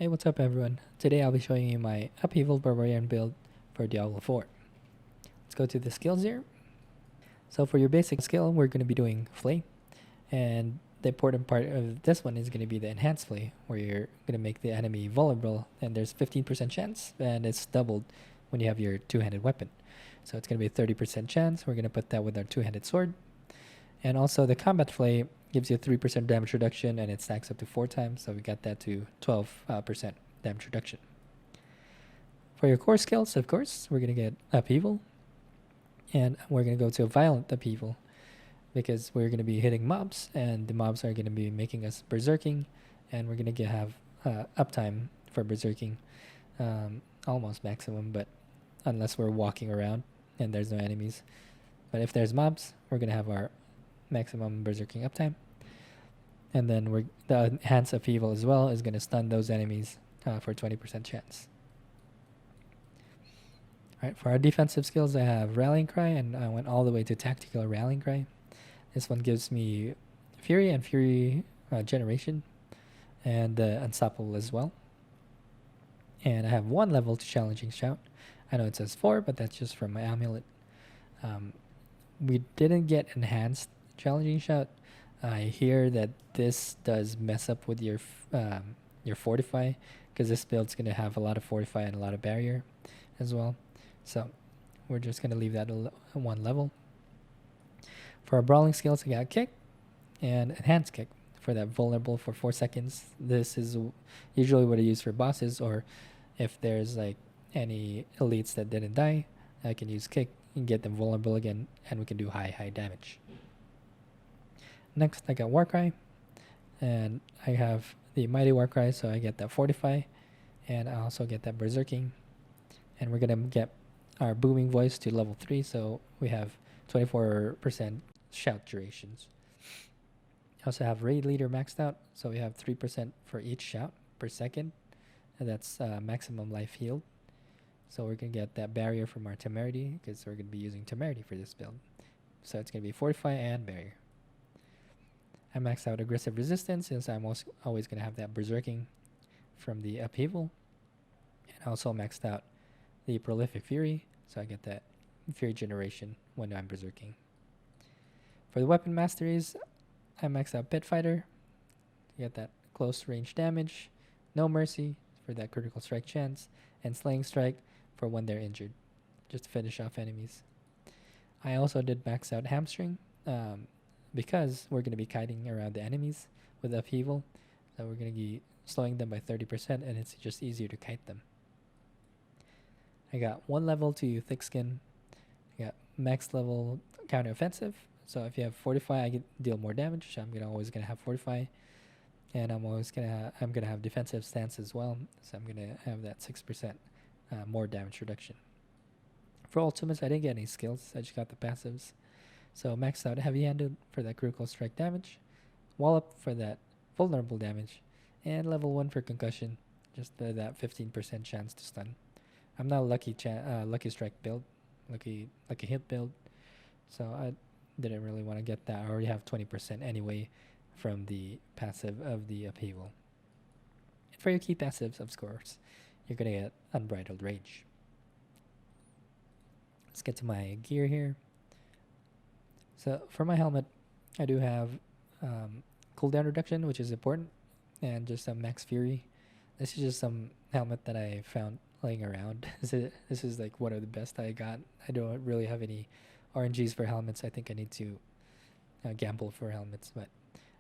Hey, what's up everyone? Today I'll be showing you my Upheaval Barbarian build for Diablo 4. Let's go to the skills here. So for your basic skill, we're going to be doing Flay. And the important part of this one is going to be the enhanced Flay, where you're going to make the enemy vulnerable, and there's 15% chance, and it's doubled when you have your two-handed weapon. So it's going to be a 30% chance. We're going to put that with our two-handed sword. And also the combat Flay gives you a 3% damage reduction, and it stacks up to 4 times, so we got that to 12% damage reduction. For your core skills, of course, we're going to get Upheaval, and we're going to go to a Violent Upheaval, because we're going to be hitting mobs, and the mobs are going to be making us berserking, and we're going to have uptime for berserking, almost maximum, but unless we're walking around and there's no enemies. But if there's mobs, we're going to have our maximum berserking uptime. And then the enhanced upheaval as well is going to stun those enemies for 20% chance. Alright, for our defensive skills, I have Rallying Cry, and I went all the way to Tactical Rallying Cry. This one gives me Fury and Fury Generation, and Unstoppable as well. And I have 1 level to Challenging Shout. I know it says 4, but that's just from my amulet. We didn't get enhanced Challenging Shout. I hear that this does mess up with your Fortify, because this build's going to have a lot of Fortify and a lot of Barrier as well. So we're just going to leave that at 1 level. For our Brawling skills, I got Kick and Enhanced Kick for that vulnerable for 4 seconds. This is usually what I use for bosses, or if there's like any elites that didn't die, I can use Kick and get them vulnerable again, and we can do high damage. Next, I got Warcry, and I have the Mighty Warcry, so I get that Fortify, and I also get that Berserking. And we're going to get our Booming Voice to level 3, so we have 24% shout durations. I also have Raid Leader maxed out, so we have 3% for each shout per second, and that's maximum life healed. So we're going to get that Barrier from our Temerity, because we're going to be using Temerity for this build. So it's going to be Fortify and Barrier. I maxed out Aggressive Resistance, since I'm always going to have that Berserking from the Upheaval. And I also maxed out the Prolific Fury, so I get that Fury Generation when I'm Berserking. For the Weapon Masteries, I maxed out Pit Fighter. You get that close range damage, No Mercy for that critical strike chance, and Slaying Strike for when they're injured, just to finish off enemies. I also did max out Hamstring, because we're going to be kiting around the enemies with Upheaval, so we're going to be slowing them by 30%, and it's just easier to kite them. I got 1 level to Thick Skin. I got max level Counter Offensive, so if you have Fortify, I deal more damage, so I'm always going to have Fortify, and I'm gonna have Defensive Stance as well, so I'm going to have that 6% more damage reduction. For ultimates, I didn't get any skills, I just got the passives. So maxed out Heavy Handed for that critical strike damage, Wallop for that vulnerable damage, and level 1 for concussion, just that 15% chance to stun. I'm not a lucky strike build, lucky hit build, so I didn't really want to get that. I already have 20% anyway from the passive of the Upheaval. And for your key passives, of course, you're gonna get Unbridled Rage. Let's get to my gear here. So for my helmet, I do have cooldown reduction, which is important, and just some max fury. This is just some helmet that I found laying around. This is like one of the best I got. I don't really have any RNGs for helmets. I think I need to gamble for helmets, but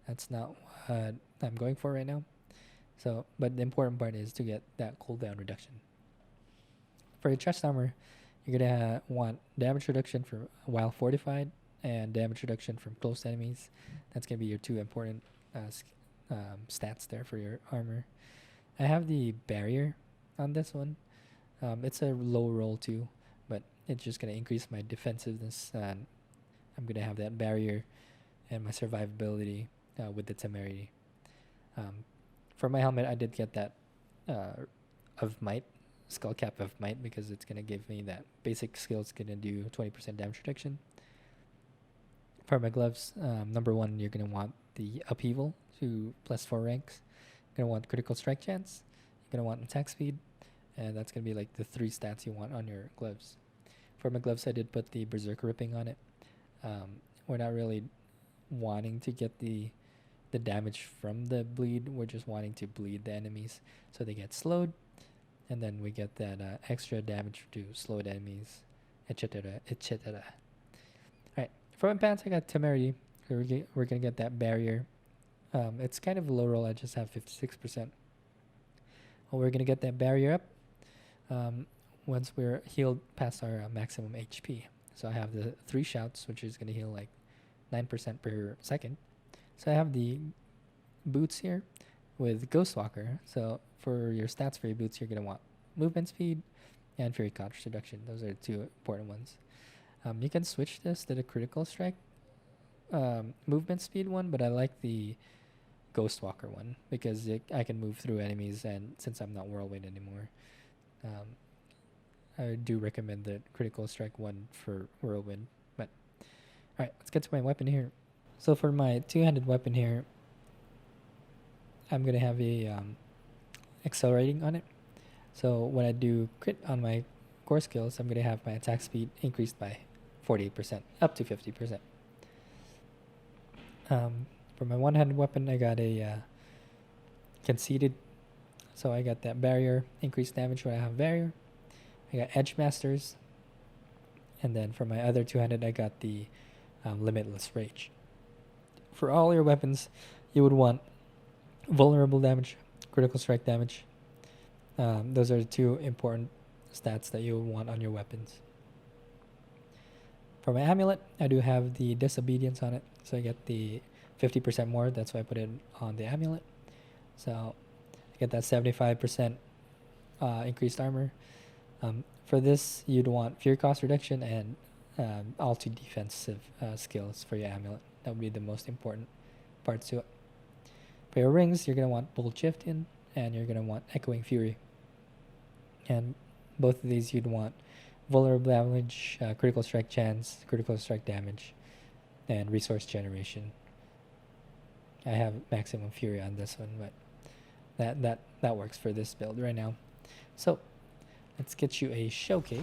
that's not what I'm going for right now. So, but the important part is to get that cooldown reduction. For your chest armor, you're gonna want damage reduction for while fortified, and damage reduction from close enemies. That's going to be your 2 important stats there for your armor. I have the Barrier on this one. It's a low roll too, but it's just going to increase my defensiveness, and I'm going to have that Barrier and my survivability with the Temerity. For my helmet, I did get that of Might, Skull Cap of Might, because it's going to give me that basic skill. It's going to do 20% damage reduction. For my gloves, number 1, you're going to want the Upheaval to +4 ranks. You're going to want critical strike chance. You're gonna want attack speed, and that's gonna be like the 3 stats you want on your gloves. For my gloves, I did put the Berserk Ripping on it. We're not really wanting to get the damage from the bleed. We're just wanting to bleed the enemies so they get slowed, and then we get that extra damage to slowed enemies, etc., etc. Alright, for my pants, I got Temerity. We're gonna get that barrier. It's kind of a low roll. I just have 56%. Well, we're gonna get that barrier up once we're healed past our maximum HP. So I have the 3 shouts, which is gonna heal like 9% per second. So I have the boots here with Ghostwalker. So for your stats for your boots, you're gonna want movement speed and Fury Cost Reduction. Those are 2 important ones. You can switch this to the critical strike movement speed one, but I like the Ghostwalker one because I can move through enemies, and since I'm not whirlwind anymore, I do recommend the critical strike one for whirlwind. But alright, let's get to my weapon here. So for my 2-handed weapon here, I'm gonna have a accelerating on it. So when I do crit on my core skills, I'm gonna have my attack speed increased by 48%, up to 50%. For my 1-handed weapon, I got a conceded. So I got that barrier, increased damage when I have barrier. I got Edge Masters. And then for my other 2-handed, I got the Limitless Rage. For all your weapons, you would want vulnerable damage, critical strike damage. Those are the 2 important stats that you would want on your weapons. For my amulet, I do have the Disobedience on it. So I get the 50% more. That's why I put it on the amulet. So I get that 75% increased armor. For this, you'd want Fury Cost Reduction and all 2 defensive skills for your amulet. That would be the most important parts to it. For your rings, you're going to want Bold Shift in, and you're going to want Echoing Fury. And both of these you'd want vulnerable damage, critical strike chance, critical strike damage, and resource generation. I have maximum fury on this one, but that works for this build right now. So let's get you a showcase.